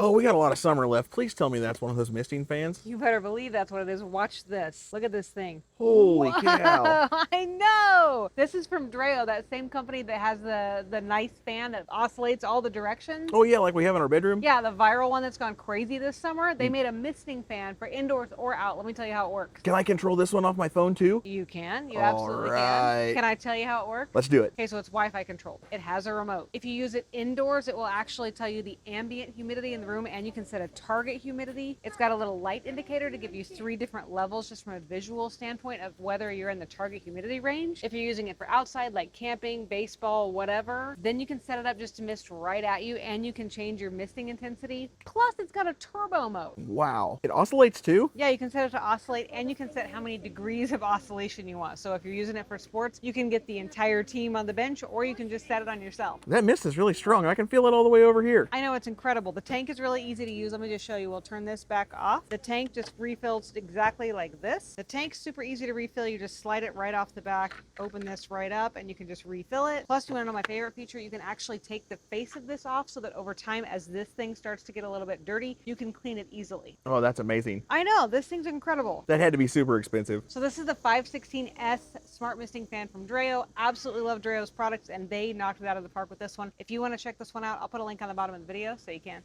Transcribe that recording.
Oh, we got a lot of summer left. Please tell me that's one of those misting fans. You better believe that's what it is. Watch this. Look at this thing. Holy Whoa, cow. I know. This is from Dreo, that same company that has the nice fan that oscillates all the directions. Oh yeah, like we have in our bedroom? Yeah, the viral one that's gone crazy this summer. They made a misting fan for indoors or out. Let me tell you how it works. Can I control this one off my phone too? You can. You All absolutely right. can. Can I tell you how it works? Let's do it. Okay, so it's Wi-Fi controlled. It has a remote. If you use it indoors, it will actually tell you the ambient humidity in the room, and you can set a target humidity. It's got a little light indicator to give you 3 different levels just from a visual standpoint of whether you're in the target humidity range. If you're using it for outside, like camping, baseball, whatever, then you can set it up just to mist right at you, and you can change your misting intensity. Plus, it's got a turbo mode. Wow. It oscillates too? Yeah, you can set it to oscillate, and you can set how many degrees of oscillation you want. So if you're using it for sports, you can get the entire team on the bench, or you can just set it on yourself. That mist is really strong. I can feel it all the way over here. I know, it's incredible. The tank is really easy to use. Let me just show you. We'll turn this back off. The tank just refills exactly like this. The tank's super easy to refill. You just slide it right off the back, open this right up, and you can just refill it. Plus, you want to know my favorite feature? You can actually take the face of this off so that over time, as this thing starts to get a little bit dirty, you can clean it easily. Oh, that's amazing. I know, this thing's incredible. That had to be super expensive. So this is the 516S Smart Misting Fan from Dreo. Absolutely love Dreo's products, and they knocked it out of the park with this one. If you want to check this one out, I'll put a link on the bottom of the video so you can.